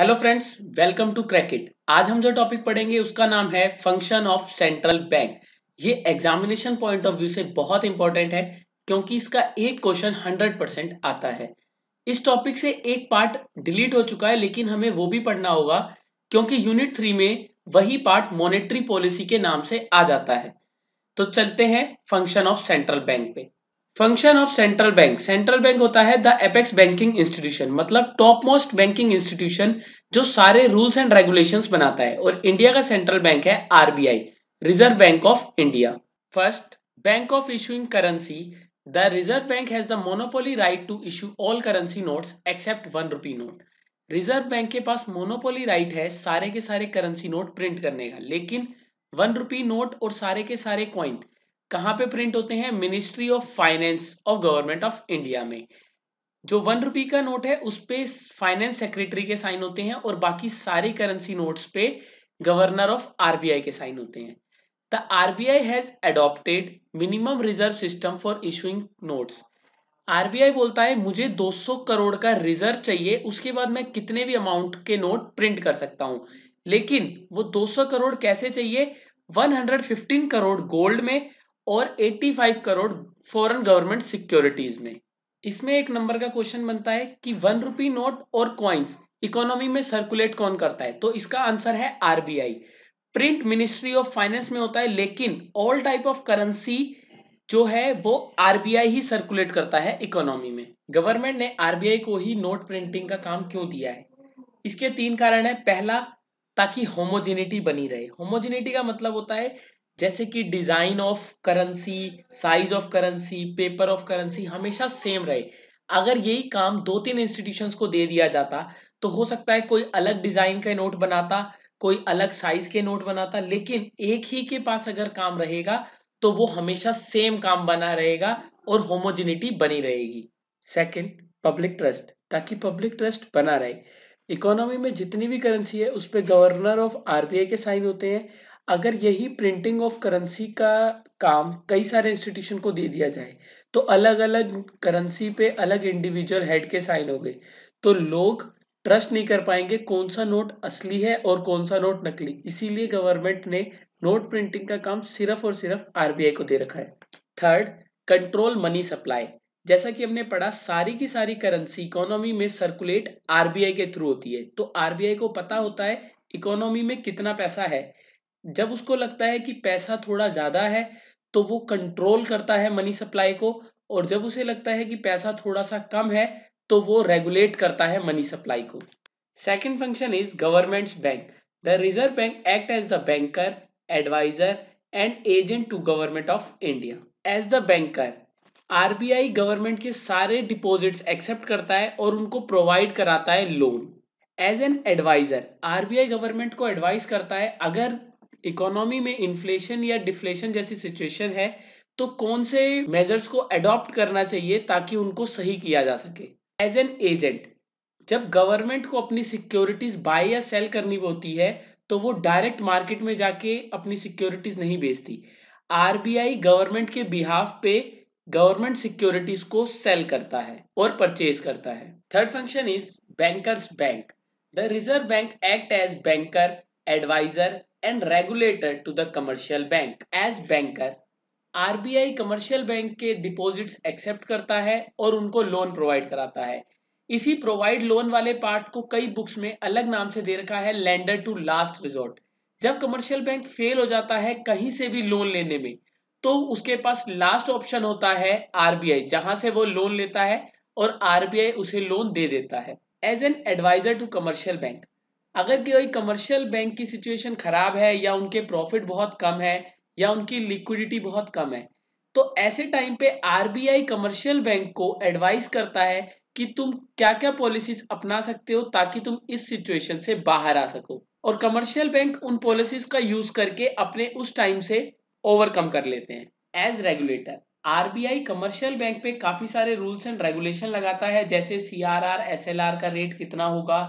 Hello friends, welcome to Crackit. आज हम जो टॉपिक पढ़ेंगे उसका नाम है फंक्शन ऑफ सेंट्रल बैंक। ये एग्जामिनेशन पॉइंट ऑफ व्यू से बहुत इंपॉर्टेंट है क्योंकि इसका एक क्वेश्चन 100% आता है। इस टॉपिक से एक पार्ट डिलीट हो चुका है लेकिन हमें वो भी पढ़ना होगा क्योंकि यूनिट 3 में वही पार्ट मॉनेटरी पॉलिसी के नाम से आ जाता है। तो चलते हैं फंक्शन ऑफ सेंट्रल बैंक पे। फंक्शन ऑफ सेंट्रल बैंक होता है द एपेक्स बैंकिंग इंस्टीट्यूशन, मतलब टॉप मोस्ट बैंकिंग इंस्टीट्यूशन जो सारे रूल्स एंड रेगुलेशंस बनाता है। और इंडिया का सेंट्रल बैंक है RBI, reserve bank of India. First, bank of issuing currency. The reserve bank has the monopoly right to issue all currency notes except ₹1 note. Reserve bank के पास monopoly right है सारे के सारे currency note print करने का, लेकिन ₹1 note और सारे के सारे कॉइन कहां पे प्रिंट होते हैं? Ministry of finance of government of India में। जो ₹1 का नोट है उस पे फाइनेंस सेक्रेटरी के साइन होते हैं और बाकी सारी करेंसी नोट्स पे गवर्नर ऑफ आरबीआई के साइन होते हैं। The RBI has adopted minimum reserve system for issuing notes. RBI बोलता है मुझे 200 करोड़ का रिजर्व चाहिए, उसके बाद मैं कितने भी अमाउंट के नोट प्रिंट कर सकता हूं। लेकिन वो 200 करोड़ कैसे चाहिए? 115 करोड़ गोल्ड में और 85 करोड़ फॉरेन गवर्नमेंट सिक्योरिटीज में। इसमें एक नंबर का क्वेश्चन बनता है कि ₹1 नोट और कॉइन्स इकोनॉमी में सर्कुलेट कौन करता है? तो इसका आंसर है RBI. Print ministry of finance में होता है, लेकिन ऑल टाइप ऑफ करेंसी जो है वो आरबीआई ही सर्कुलेट करता है इकोनॉमी में। गवर्नमेंट ने आरबीआई को ही नोट प्रिंटिंग का काम क्यों दिया है? इसके 3 कारण है। पहला, ताकि होमोजेनिटी बनी रहे। होमोजेनिटी का मतलब होता है जैसे कि design of currency, size of currency, paper of currency हमेशा सेम रहे। अगर यही काम 2-3 इंस्टीट्यूशंस को दे दिया जाता तो हो सकता है कोई अलग डिजाइन का नोट बनाता, कोई अलग साइज के नोट बनाता, लेकिन एक ही के पास अगर काम रहेगा तो वो हमेशा सेम काम बना रहेगा और होमोजेनिटी बनी रहेगी। सेकंड, पब्लिक ट्रस्ट, ताकि पब्लिक ट्रस्ट बना रहे। इकोनॉमी में जितनी भी करेंसी है उस पे गवर्नर ऑफ आरबीआई के साइन होते हैं। अगर यही प्रिंटिंग ऑफ करेंसी का काम कई सारे इंस्टीट्यूशन को दे दिया जाए तो अलग अलग करेंसी पे अलग इंडिविजुअल हेड के साइन हो गए तो लोग ट्रस्ट नहीं कर पाएंगे कौन सा नोट असली है और कौन सा नोट नकली। इसीलिए गवर्नमेंट ने नोट प्रिंटिंग का काम सिर्फ और सिर्फ आरबीआई को दे रखा है। Third, control money supply. जैसा कि हमने पढ़ा सारी की सारी करेंसी इकोनॉमी में सर्कुलेट आरबीआई के थ्रू होती है, तो आरबीआई को पता होता है इकोनॉमी में कितना पैसा है। जब उसको लगता है कि पैसा थोड़ा ज्यादा है तो वो कंट्रोल करता है मनी सप्लाई को, और जब उसे लगता है कि पैसा थोड़ा सा कम है तो वो रेगुलेट करता है मनी सप्लाई को। Second function is government's bank. The reserve bank act as the banker, advisor and agent to government of India. As the banker, RBI government के सारे डिपॉजिट्स एक्सेप्ट करता है और उनको प्रोवाइड कराता है loan. As an advisor, RBI government को advice करता है अगर इकोनॉमी में इन्फ्लेशन या डिफ्लेशन जैसी सिचुएशन है तो कौन से मेजर्स को अडॉप्ट करना चाहिए ताकि उनको सही किया जा सके। एज एन एजेंट, जब गवर्नमेंट को अपनी सिक्योरिटीज बाय या सेल करनी होती है तो वो डायरेक्ट मार्केट में जाके अपनी सिक्योरिटीज नहीं बेचती। आरबीआई गवर्नमेंट के बिहाफ पे गवर्नमेंट सिक्योरिटीज को सेल करता है और परचेज करता है। Third function is bankers bank. The reserve bank act as banker, advisor and regulator to the commercial bank. As banker, RBI commercial bank के डिपॉजिट्स एक्सेप्ट करता है और उनको लोन प्रोवाइड कराता है। इसी प्रोवाइड लोन वाले पार्ट को कई बुक्स में अलग नाम से दे रखा है लेंडर टू लास्ट रिजॉर्ट। जब कमर्शियल बैंक फेल हो जाता है कहीं से भी लोन लेने में तो उसके पास लास्ट ऑप्शन होता है आरबीआई, जहां से वो लोन लेता है और आरबीआई उसे लोन दे देता है। As an advisor to commercial bank, अगर कोई कमर्शियल बैंक की सिचुएशन खराब है या उनके प्रॉफिट बहुत कम है या उनकी लिक्विडिटी बहुत कम है तो ऐसे टाइम पे आरबीआई कमर्शियल बैंक को एडवाइस करता है कि तुम क्या क्या पॉलिसीज अपना सकते हो ताकि तुम इस सिचुएशन से बाहर आ सको, और कमर्शियल बैंक उन पॉलिसीज का यूज करके अपने उस टाइम से ओवरकम कर लेते हैं। As regulator, RBI commercial bank पे काफी सारे रूल्स एंड रेगुलेशन लगाता है, जैसे सीआरआर, एसएलआर का रेट कितना होगा।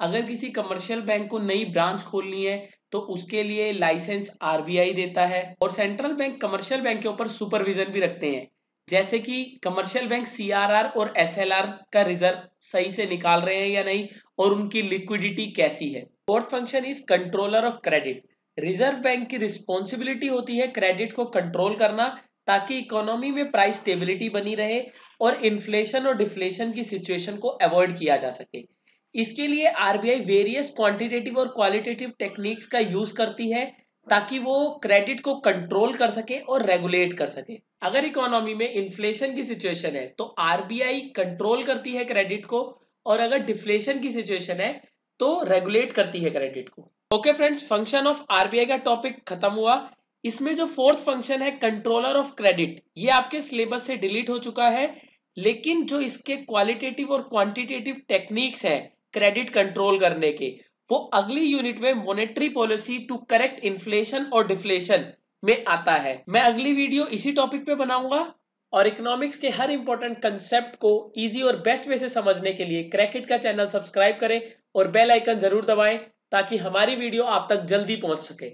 अगर किसी कमर्शियल बैंक को नई ब्रांच खोलनी है तो उसके लिए लाइसेंस आरबीआई देता है। और सेंट्रल बैंक कमर्शियल बैंक के ऊपर सुपरविजन भी रखते हैं, जैसे कि कमर्शियल बैंक सीआरआर और एसएलआर का रिजर्व सही से निकाल रहे हैं या नहीं और उनकी लिक्विडिटी कैसी है। Fourth function is controller of credit. Reserve bank की रिस्पॉन्सिबिलिटी होती है क्रेडिट को कंट्रोल करना ताकि इकोनॉमी में प्राइस स्टेबिलिटी बनी रहे और इन्फ्लेशन और डिफ्लेशन की सिचुएशन को अवॉइड किया जा सके। इसके लिए आरबीआई वेरियस क्वांटिटेटिव और क्वालिटेटिव टेक्निक्स का यूज करती है ताकि वो क्रेडिट को कंट्रोल कर सके और रेगुलेट कर सके। अगर इकोनॉमी में इन्फ्लेशन की सिचुएशन है तो आरबीआई कंट्रोल करती है क्रेडिट को, और अगर डिफ्लेशन की सिचुएशन है तो रेगुलेट करती है क्रेडिट को। Okay friends, function of RBI का टॉपिक खत्म हुआ। इसमें जो फोर्थ फंक्शन है कंट्रोलर ऑफ क्रेडिट, ये आपके सिलेबस से डिलीट हो चुका है, लेकिन जो इसके क्वालिटेटिव और क्वांटिटेटिव टेक्निक्स हैं क्रेडिट कंट्रोल करने के, वो अगली यूनिट में monetary policy to correct inflation और डिफ्लेशन में आता है। मैं अगली वीडियो इसी टॉपिक पे बनाऊंगा। और इकोनॉमिक्स के हर इंपॉर्टेंट कंसेप्ट को इजी और बेस्ट वे से समझने के लिए क्रैकिट का चैनल सब्सक्राइब करें और बेल आइकन जरूर दबाएं ताकि हमारी वीडियो आप तक जल्दी पहुंच सके।